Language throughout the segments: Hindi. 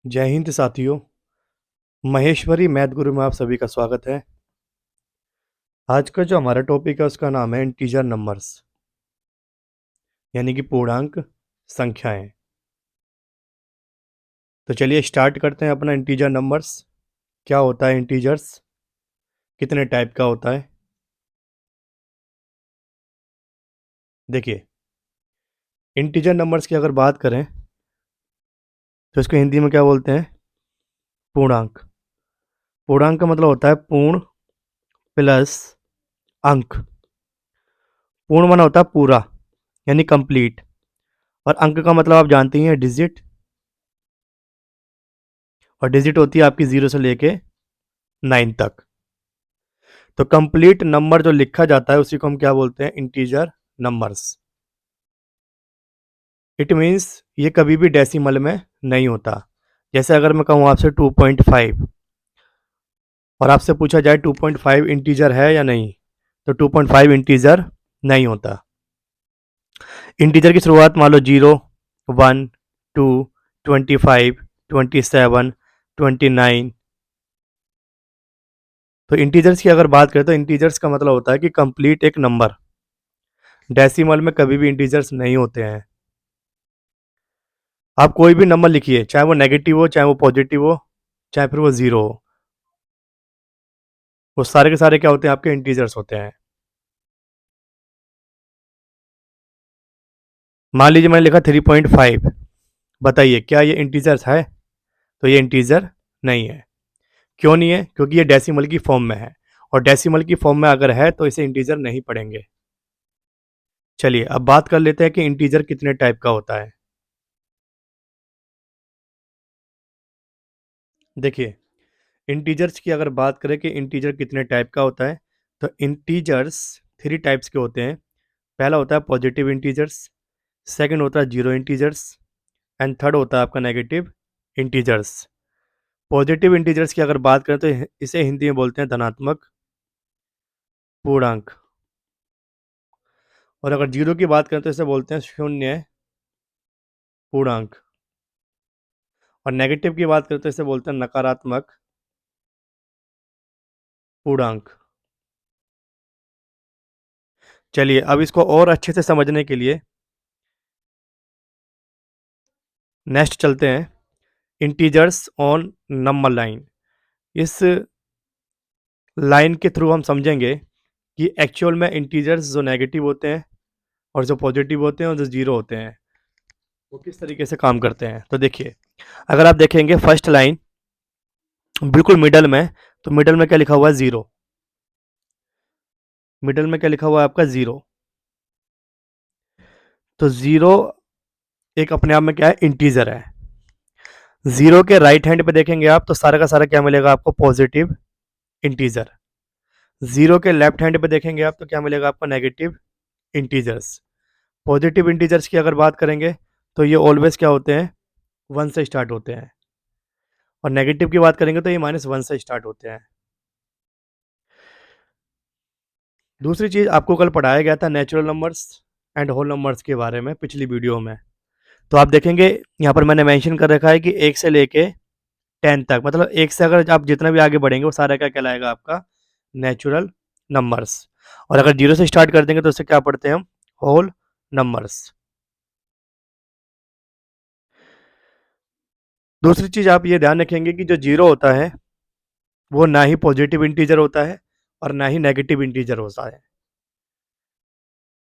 जय हिंद साथियों। महेश्वरी मैथ गुरु में आप सभी का स्वागत है। आज का जो हमारा टॉपिक है उसका नाम है इंटीजर नंबर्स, यानी कि पूर्णांक संख्याएं। तो चलिए स्टार्ट करते हैं अपना इंटीजर नंबर्स। क्या होता है इंटीजर्स, कितने टाइप का होता है। देखिए, इंटीजर नंबर्स की अगर बात करें तो इसको हिंदी में क्या बोलते हैं? पूर्णांक। पूर्णांक का मतलब होता है पूर्ण प्लस अंक। पूर्ण माना होता है पूरा, यानी कंप्लीट, और अंक का मतलब आप जानते ही हैं, डिजिट। और डिजिट होती है आपकी 0 से लेके 9 तक। तो कंप्लीट नंबर जो लिखा जाता है उसी को हम क्या बोलते हैं? Integer numbers. इट मीन्स ये कभी भी डेसिमल में नहीं होता। जैसे अगर मैं कहूँ आपसे 2.5 और आपसे पूछा जाए 2.5 इंटीजर है या नहीं, तो 2.5 इंटीजर नहीं होता। इंटीजर की शुरुआत मान लो 0, 1, 2, 25, 27, 29। तो इंटीजर्स की अगर बात करें तो इंटीजर्स का मतलब होता है कि कंप्लीट एक नंबर। डेसिमल में कभी भी इंटीजर्स नहीं होते हैं। आप कोई भी नंबर लिखिए, चाहे वो नेगेटिव हो, चाहे वो पॉजिटिव हो, चाहे फिर वो ज़ीरो हो, वो सारे के सारे क्या होते हैं? आपके इंटीजर्स होते हैं। मान लीजिए मैंने लिखा 3.5, बताइए क्या ये इंटीजर्स है? तो ये इंटीजर नहीं है। क्यों नहीं है? क्योंकि ये डेसिमल की फॉर्म में है, और डेसिमल की फॉर्म में अगर है तो इसे इंटीजर नहीं पढ़ेंगे। चलिए अब बात कर लेते हैं कि इंटीजर कितने टाइप का होता है। देखिए, इंटीजर्स की अगर बात करें कि इंटीजर कितने टाइप का होता है, तो इंटीजर्स 3 टाइप्स के होते हैं। पहला होता है पॉजिटिव इंटीजर्स, सेकंड होता है जीरो इंटीजर्स, एंड थर्ड होता है आपका नेगेटिव इंटीजर्स। पॉजिटिव इंटीजर्स की अगर बात करें तो इसे हिंदी में बोलते हैं धनात्मक पूर्णांक, और अगर जीरो की बात करें तो इसे बोलते हैं शून्य पूर्णांक, और नेगेटिव की बात करें तो इसे बोलते हैं नकारात्मक पूर्णांक। चलिए अब इसको और अच्छे से समझने के लिए नेक्स्ट चलते हैं, इंटीजर्स ऑन नंबर लाइन। इस लाइन के थ्रू हम समझेंगे कि एक्चुअल में इंटीजर्स जो नेगेटिव होते हैं और जो पॉजिटिव होते हैं और जो जीरो होते हैं वो किस तरीके से काम करते हैं। तो देखिए, अगर आप देखेंगे फर्स्ट लाइन बिल्कुल मिडल में, तो मिडल में क्या लिखा हुआ है? ज़ीरो। मिडल में क्या लिखा हुआ है आपका? ज़ीरो। तो ज़ीरो एक अपने आप में क्या है? इंटीजर है। ज़ीरो के राइट हैंड पे देखेंगे आप तो सारा का सारा क्या मिलेगा आपको? Positive integer. ज़ीरो के लेफ्ट हैंड पे देखेंगे आप तो क्या मिलेगा आपको? Negative integers. पॉजिटिव इंटीजर्स की अगर बात करेंगे तो ये ऑलवेज क्या होते हैं? 1 से स्टार्ट होते हैं, और नेगेटिव की बात करेंगे तो ये -1 से स्टार्ट होते हैं। दूसरी चीज़ आपको कल पढ़ाया गया था natural numbers and whole numbers के बारे में पिछली वीडियो में। तो आप देखेंगे यहाँ पर मैंने मेंशन कर रखा है कि 1 से लेके 10 तक, मतलब 1 से अगर आप जितना भी आगे बढ़ेंगे वो सारा क्या कहलाएगा आपका? Natural numbers. और अगर 0 से स्टार्ट कर देंगे तो उससे क्या पढ़ते हैं हम? Whole numbers. दूसरी चीज़ आप ये ध्यान रखेंगे कि जो 0 होता है वो ना ही पॉजिटिव इंटीजर होता है और ना ही नेगेटिव इंटीजर होता है।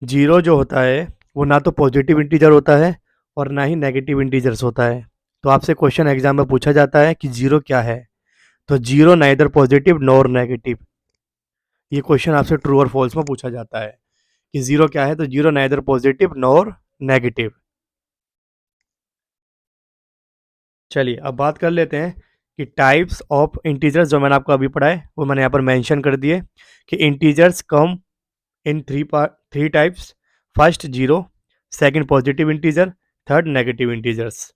0 जो होता है वो ना तो पॉजिटिव इंटीजर होता है और ना ही नेगेटिव इंटीजर्स होता है। तो आपसे क्वेश्चन एग्जाम में पूछा जाता है कि 0 क्या है? तो 0 नाइदर पॉजिटिव नॉर नेगेटिव। ये क्वेश्चन आपसे ट्रू और फॉल्स में पूछा जाता है कि 0 क्या है? तो 0 नाइदर पॉजिटिव नॉर नेगेटिव। चलिए अब बात कर लेते हैं कि टाइप्स ऑफ इंटीजर्स जो मैंने आपको अभी पढ़ाए वो मैंने यहाँ पर मेंशन कर दिए कि integers come in three types. First zero, second positive integer, third negative integers.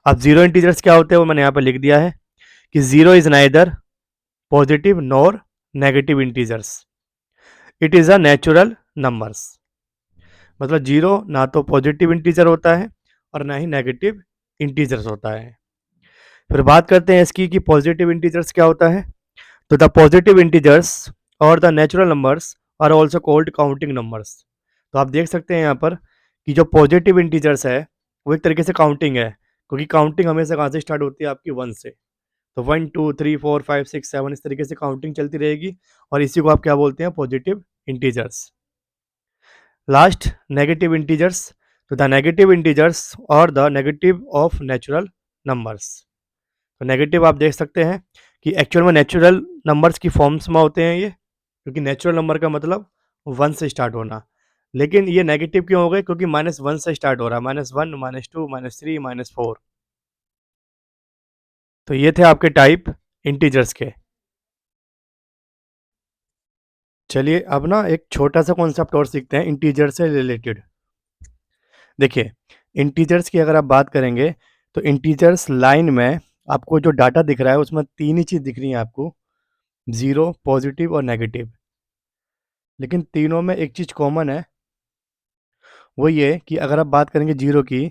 अब जीरो इंटीजर्स क्या होते हैं वो मैंने यहाँ पर लिख दिया है कि zero is neither positive nor negative integers, it is a natural numbers. मतलब जीरो ना तो पॉजिटिव इंटीजर होता है और ना ही नेगेटिव इंटीजर्स होता है। फिर बात करते हैं इसकी कि पॉजिटिव इंटीजर्स क्या होता है। तो द पॉजिटिव इंटीजर्स और the natural numbers are also called counting numbers. तो आप देख सकते हैं यहाँ पर कि जो पॉजिटिव इंटीजर्स है वो एक तरीके से काउंटिंग है, क्योंकि काउंटिंग हमेशा कहाँ से स्टार्ट होती है, आपकी वन से। तो 1 2 3 4 5 6 7 इस तरीके से काउंटिंग चलती रहेगी, और इसी को आप क्या बोलते हैं, positive integers. Last, negative integers. तो द नेगेटिव इंटीजर्स और the negative of natural numbers. तो नेगेटिव आप देख सकते हैं कि एक्चुअल में नेचुरल नंबर्स की फॉर्म्स में होते हैं ये, क्योंकि नेचुरल नंबर का मतलब वन से स्टार्ट होना। लेकिन ये नेगेटिव क्यों हो गए, क्योंकि -1 से स्टार्ट हो रहा है, -1 -2 -3 -4। तो ये थे आपके टाइप इंटीजर्स के। चलिए अब ना एक छोटा सा कॉन्सेप्ट और सीखते हैं इंटीजर से रिलेटेड। देखिए, इंटीजर्स की अगर आप बात करेंगे तो इंटीजर्स लाइन में आपको जो डाटा दिख रहा है उसमें तीन ही चीज़ दिख रही है आपको, ज़ीरो, पॉजिटिव और नेगेटिव। लेकिन तीनों में एक चीज़ कॉमन है, वो ये कि अगर आप बात करेंगे जीरो की,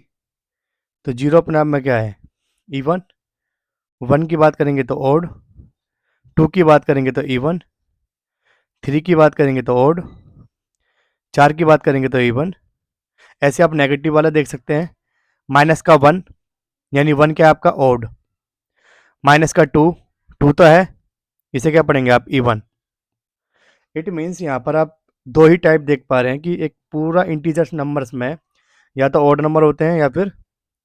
तो जीरो अपने आप में क्या है, इवन। वन की बात करेंगे तो ओड, टू की बात करेंगे तो इवन, थ्री की बात करेंगे तो ओड, चार की बात करेंगे तो इवन। ऐसे आप नेगेटिव वाला देख सकते हैं, माइनस का वन, यानी वन क्या है आपका ओड, माइनस का टू, टू तो है, इसे क्या पढ़ेंगे आप, इवन। इट मीन्स यहाँ पर आप दो ही टाइप देख पा रहे हैं कि एक पूरा इंटीजर्स नंबर्स में या तो ऑड नंबर होते हैं या फिर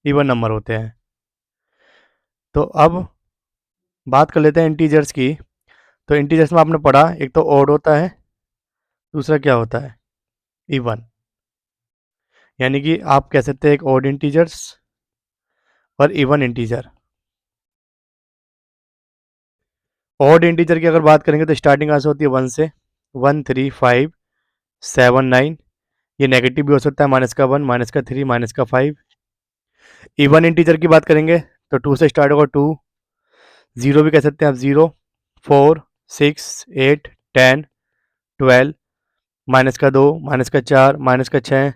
इवन नंबर होते हैं। तो अब बात कर लेते हैं इंटीजर्स की। तो इंटीजर्स में आपने पढ़ा, एक तो ऑड होता है, दूसरा क्या होता है, इवन। यानी कि आप कह सकते हैं एक ऑड इंटीजर्स और इवन इंटीजर। ऑड इंटीजर की अगर बात करेंगे तो स्टार्टिंग कहाँ से होती है, वन से, 1 3 5 7 9। ये नेगेटिव भी हो सकता है, माइनस का वन, माइनस का थ्री, माइनस का फाइव। इवन इंटीजर की बात करेंगे तो टू से स्टार्ट होगा, टू। जीरो भी कह सकते हैं आप, 0 4 6 8 10 12, माइनस का दो, माइनस का चार, माइनस का छः।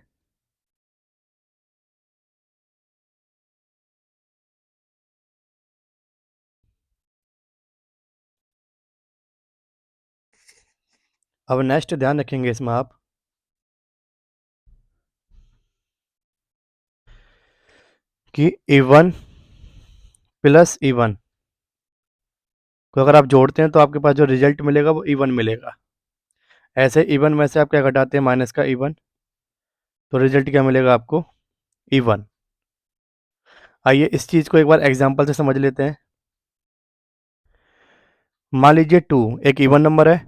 अब नेक्स्ट ध्यान रखेंगे इसमें आप कि इवन प्लस इवन को अगर आप जोड़ते हैं तो आपके पास जो रिजल्ट मिलेगा वो इवन मिलेगा। ऐसे इवन में से आप क्या घटाते हैं, माइनस का इवन, तो रिजल्ट क्या मिलेगा आपको, इवन। आइए इस चीज़ को एक बार एग्जांपल से समझ लेते हैं। मान लीजिए टू एक इवन नंबर है,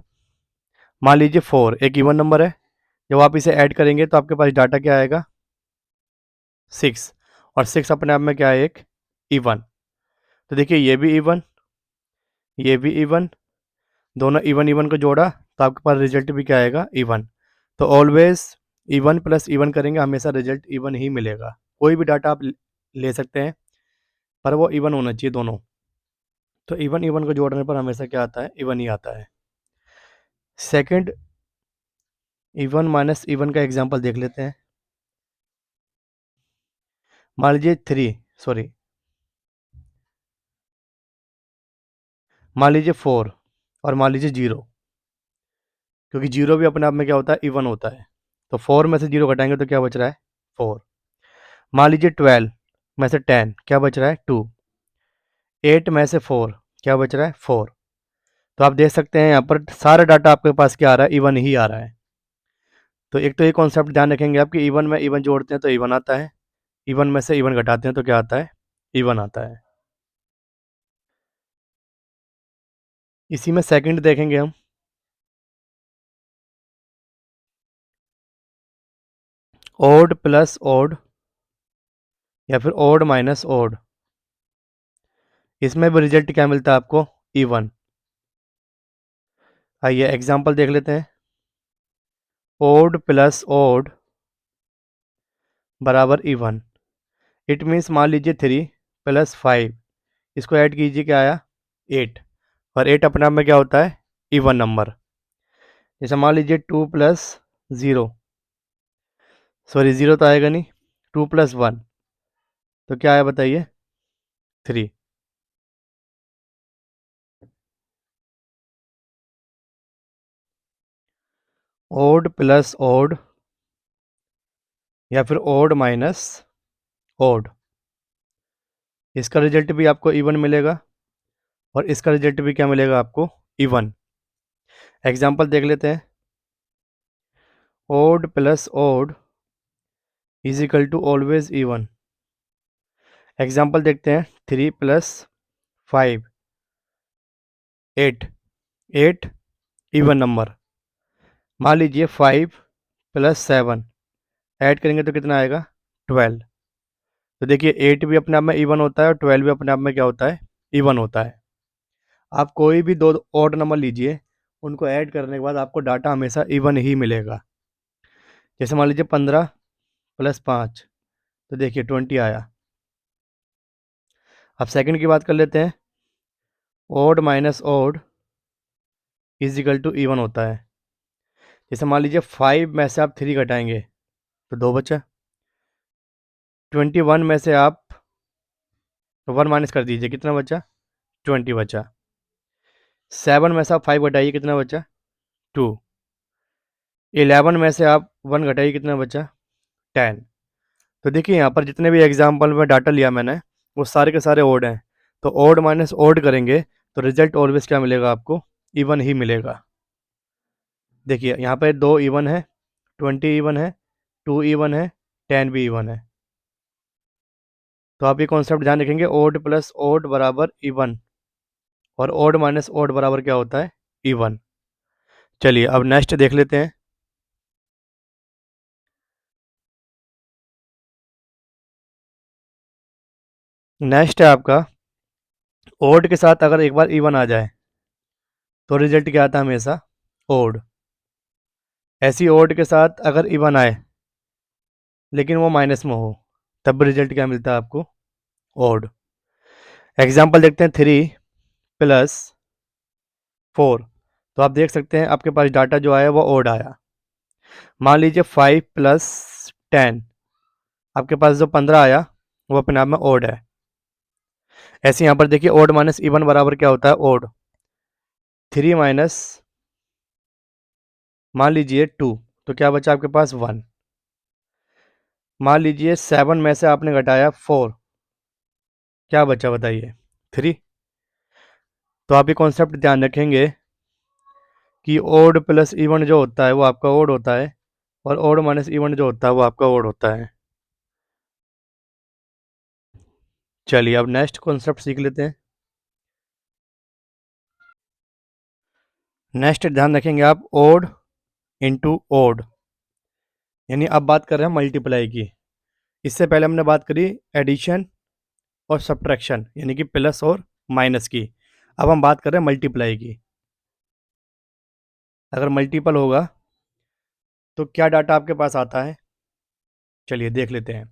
मान लीजिए फोर एक इवन नंबर है। जब आप इसे ऐड करेंगे तो आपके पास डाटा क्या आएगा, सिक्स। और सिक्स अपने आप में क्या है, एक इवन। तो देखिए ये भी इवन, ये भी इवन, दोनों इवन इवन को जोड़ा तो आपके पास रिजल्ट भी क्या आएगा, इवन। तो ऑलवेज इवन प्लस इवन करेंगे, हमेशा रिजल्ट इवन ही मिलेगा। कोई भी डाटा आप ले सकते हैं, पर वो इवन होना चाहिए दोनों। तो इवन इवन को जोड़ने पर हमेशा क्या आता है, इवन ही आता है। सेकंड, इवन माइनस इवन का एग्जांपल देख लेते हैं। मान लीजिए थ्री, सॉरी, मान लीजिए फोर और मान लीजिए जीरो, क्योंकि जीरो भी अपने आप में क्या होता है, इवन होता है। तो फोर में से जीरो घटाएंगे तो क्या बच रहा है, फोर। मान लीजिए 12 में से 10, क्या बच रहा है, टू। 8 में से 4, क्या बच रहा है, 4। तो आप देख सकते हैं यहाँ पर सारा डाटा आपके पास क्या आ रहा है, इवन ही आ रहा है। तो एक तो ये कॉन्सेप्ट ध्यान रखेंगे आपकी, इवन में इवन जोड़ते हैं तो इवन आता है, इवन में से इवन घटाते हैं तो क्या आता है, इवन आता है। इसी में सेकंड देखेंगे हम, ओड प्लस ओड या फिर ओड माइनस ओड। इसमें भी रिजल्ट क्या मिलता है आपको, इवन। आइए एग्जांपल देख लेते हैं। ओड प्लस ओड बराबर इवन। इट मीन्स मान लीजिए थ्री प्लस फाइव, इसको ऐड कीजिए, क्या आया, एट। और एट अपने आप में क्या होता है, इवन नंबर। जैसे मान लीजिए two plus zero, sorry zero तो आएगा नहीं, टू प्लस वन, तो क्या आया बताइए, थ्री। ओड प्लस ओड या फिर ओड माइनस ओड, इसका रिजल्ट भी आपको इवन मिलेगा और इसका रिजल्ट भी क्या मिलेगा आपको, इवन। एग्जाम्पल देख लेते हैं। Odd plus odd is equal to always even. Example देखते हैं। 3 + 5 8, 8 इवन नंबर। मान लीजिए 5 + 7 ऐड करेंगे तो कितना आएगा, 12। तो देखिए 8 भी अपने आप में इवन होता है और 12 भी अपने आप में क्या होता है, इवन होता है। आप कोई भी दो ऑड नंबर लीजिए, उनको ऐड करने के बाद आपको डाटा हमेशा इवन ही मिलेगा। जैसे मान लीजिए 15 + 5, तो देखिए 20 आया। अब सेकंड की बात कर लेते हैं। Odd minus odd is equal to even होता है। जैसे मान लीजिए 5 में से आप 3 घटाएंगे तो 2 बचा। 21 में से आप 1 माइनस कर दीजिए, कितना बचा, 20 बचा। 7 में से आप 5 घटाइए, कितना बचा, 2। 11 में से आप 1 घटाइए, कितना बचा, 10। तो देखिए यहाँ पर जितने भी एग्जाम्पल में डाटा लिया मैंने, वो सारे के सारे ओड हैं। तो ओड माइनस ओड करेंगे तो रिजल्ट ऑलवेज क्या मिलेगा आपको, इवन ही मिलेगा। देखिए यहाँ पे 2 इवन है, 20 इवन है, 2 इवन है, 10 भी इवन है। तो आप ये कॉन्सेप्ट ध्यान रखेंगे, ओड प्लस ओड बराबर इवन और ओड माइनस ओड बराबर क्या होता है, इवन। चलिए अब नेक्स्ट देख लेते हैं। नेक्स्ट है आपका, ओड के साथ अगर एक बार इवन आ जाए तो रिजल्ट क्या आता है, हमेशा ओड। ऐसी ओड के साथ अगर इवन आए लेकिन वो माइनस में हो, तब भी रिजल्ट क्या मिलता है आपको, ओड। एग्जाम्पल देखते हैं। 3 + 4, तो आप देख सकते हैं आपके पास डाटा जो आया वो ओड आया। मान लीजिए 5 + 10, आपके पास जो 15 आया वो अपने आप में ओड है। ऐसे यहाँ पर देखिए ओड माइनस इवन बराबर क्या होता है, ओड। 3 माइनस मान लीजिए 2, तो क्या बचा आपके पास, 1। मान लीजिए 7 में से आपने घटाया 4, क्या बचा बताइए, 3। तो आप ये कॉन्सेप्ट ध्यान रखेंगे कि ओड प्लस इवन जो होता है वो आपका ओड होता है और ओड माइनस इवन जो होता है वो आपका ओड होता है। चलिए अब नेक्स्ट कॉन्सेप्ट सीख लेते हैं। नेक्स्ट ध्यान रखेंगे आप, ओड इंटू ओड, यानी अब बात कर रहे हैं मल्टीप्लाई की। इससे पहले हमने बात करी एडिशन और सब्ट्रैक्शन, यानी कि प्लस और माइनस की। अब हम बात कर रहे हैं मल्टीप्लाई की। अगर मल्टीपल होगा तो क्या डाटा आपके पास आता है, चलिए देख लेते हैं।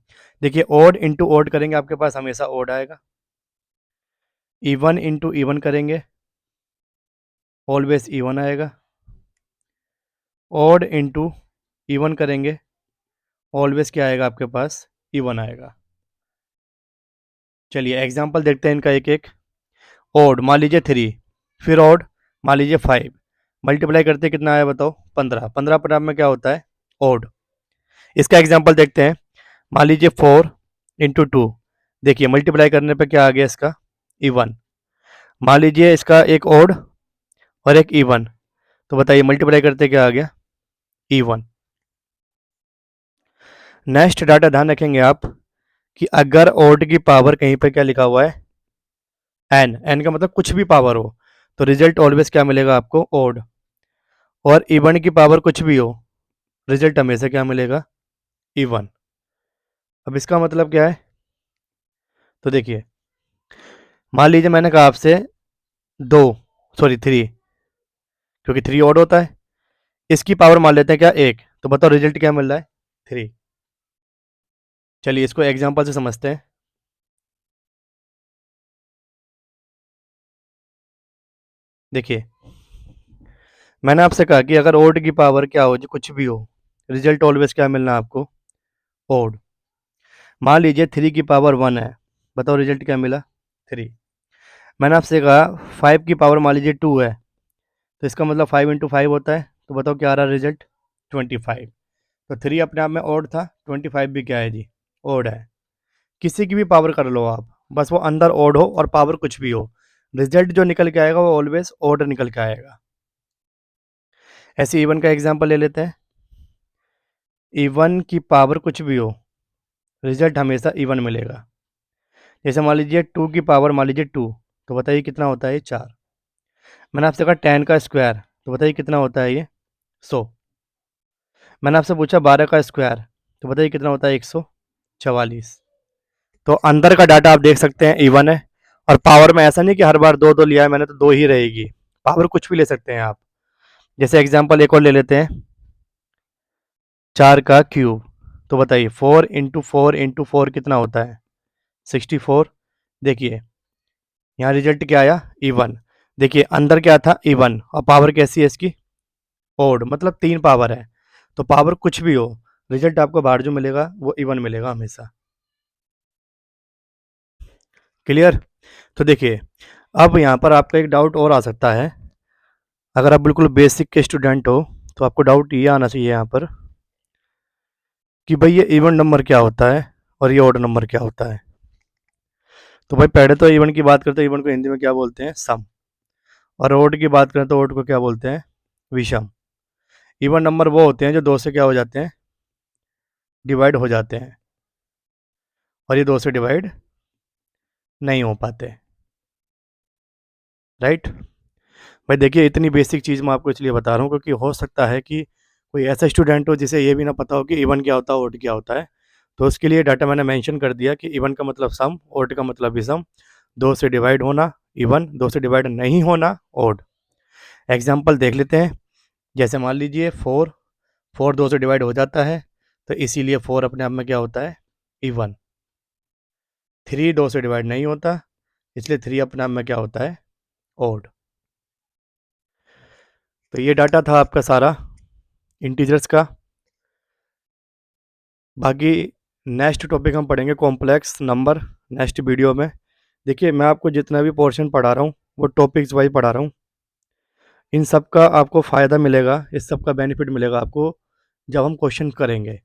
देखिए ओड इंटू ओड करेंगे, आपके पास हमेशा ओड आएगा। इवन इंटू इवन करेंगे, ऑलवेज इवन आएगा। ओड इंटू इवन करेंगे, ऑलवेज क्या आएगा आपके पास, इवन आएगा। चलिए एग्जांपल देखते हैं इनका एक एक। ओड मान लीजिए 3, फिर ओड मान लीजिए 5, मल्टीप्लाई करते कितना आया बताओ, 15। 15 पर में क्या होता है, ओड। इसका एग्जांपल देखते हैं। मान लीजिए 4 × 2, देखिए मल्टीप्लाई करने पे क्या आ गया इसका, इवन। मान लीजिए इसका एक ओड और एक इवन, तो बताइए मल्टीप्लाई करते क्या आ गया, इवन। नेक्स्ट डाटा ध्यान रखेंगे आप कि अगर ओड की पावर कहीं पे क्या लिखा हुआ है, एन, एन का मतलब कुछ भी पावर हो, तो रिजल्ट ऑलवेज क्या मिलेगा आपको, ओड। और इवन की पावर कुछ भी हो, रिजल्ट हमेशा क्या मिलेगा, इवन। अब इसका मतलब क्या है, तो देखिए मान लीजिए मैंने कहा आपसे 2, सॉरी 3, क्योंकि 3 ओड होता है। इसकी पावर मान लेते हैं क्या, 1, तो बताओ रिजल्ट क्या मिल रहा है, 3। चलिए इसको एग्जांपल से समझते हैं। देखिए मैंने आपसे कहा कि अगर ओड की पावर क्या हो, जो कुछ भी हो, रिजल्ट ऑलवेज क्या मिलना है आपको, ओड। मान लीजिए 3 की पावर 1 है, बताओ रिजल्ट क्या मिला, 3। मैंने आपसे कहा 5 की पावर मान लीजिए 2 है, तो इसका मतलब 5 × 5 होता है, तो बताओ क्या आ रहा है रिजल्ट, 25। तो 3 अपने आप में ऑड था, 25 भी क्या है जी, ऑड है। किसी की भी पावर कर लो आप, बस वो अंदर ऑड हो और पावर कुछ भी हो, रिजल्ट जो निकल के आएगा वो ऑलवेज ऑड निकल के आएगा। ऐसे इवन का एग्जांपल ले लेते हैं। इवन की पावर कुछ भी हो, रिजल्ट हमेशा इवन मिलेगा। जैसे मान लीजिए 2 की पावर मान लीजिए 2, तो बताइए कितना होता है ये, 4। मैंने आपसे कहा 10 का स्क्वायर, तो बताइए कितना होता है ये, 100। मैंने आपसे पूछा 12 का स्क्वायर, तो बताइए कितना होता है, 144। तो अंदर का डाटा आप देख सकते हैं इवन है, और पावर में ऐसा नहीं कि हर बार दो दो लिया है मैंने तो दो ही रहेगी, पावर कुछ भी ले सकते हैं आप। जैसे एग्जांपल एक और ले लेते हैं, 4 का क्यूब, तो बताइए 4 इंटू 4 कितना होता है, 64। देखिए यहाँ रिजल्ट क्या आया, इवन। देखिए अंदर क्या था, इवन, और पावर कैसी है इसकी, ओड, मतलब 3 पावर है। तो पावर कुछ भी हो, रिजल्ट आपको बाहर जो मिलेगा वो इवन मिलेगा हमेशा। क्लियर। तो देखिए अब यहाँ पर आपका एक डाउट और आ सकता है, अगर आप बिल्कुल बेसिक के स्टूडेंट हो तो आपको डाउट ये आना चाहिए यहाँ पर कि भाई ये इवन नंबर क्या होता है और ये ऑड नंबर क्या होता है। तो भाई पहले तो इवन की बात करते हैं, इवन को हिंदी में क्या बोलते हैं, सम। और ऑड की बात करें तो ऑड को क्या बोलते हैं, विषम। इवन नंबर वो होते हैं जो दो से क्या हो जाते हैं, डिवाइड हो जाते हैं, और ये दो से डिवाइड नहीं हो पाते। राइट। भाई देखिए इतनी बेसिक चीज़ मैं आपको इसलिए बता रहा हूँ क्योंकि हो सकता है कि कोई ऐसा स्टूडेंट हो जिसे ये भी ना पता हो कि इवन क्या होता है, ओड क्या होता है। तो उसके लिए डाटा मैंने मेंशन कर दिया कि इवन का मतलब सम, ओड का मतलब विषम, दो से डिवाइड होना इवन, दो से डिवाइड नहीं होना ओड। एग्जाम्पल देख लेते हैं। जैसे मान लीजिए 4, 4 दो से डिवाइड हो जाता है, तो इसीलिए 4 अपने आप में क्या होता है, इवन। 3 दो से डिवाइड नहीं होता, इसलिए 3 अपने आप में क्या होता है, ओड। तो ये डाटा था आपका सारा इंटीजर्स का। बाकी नेक्स्ट टॉपिक हम पढ़ेंगे कॉम्प्लेक्स नंबर, नेक्स्ट वीडियो में। देखिए मैं आपको जितना भी पोर्शन पढ़ा रहा हूँ वो टॉपिक्स वाइज पढ़ा रहा हूँ, इन सब का आपको फ़ायदा मिलेगा, इस सब का बेनिफिट मिलेगा आपको जब हम क्वेश्चन करेंगे।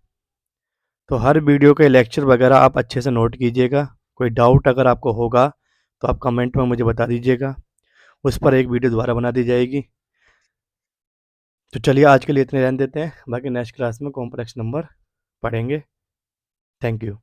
तो हर वीडियो के लेक्चर वगैरह आप अच्छे से नोट कीजिएगा। कोई डाउट अगर आपको होगा तो आप कमेंट में मुझे बता दीजिएगा, उस पर एक वीडियो दोबारा बना दी जाएगी। तो चलिए आज के लिए इतने रहने देते हैं, बाकी नेक्स्ट क्लास में कॉम्प्लेक्स नंबर पढ़ेंगे। Thank you.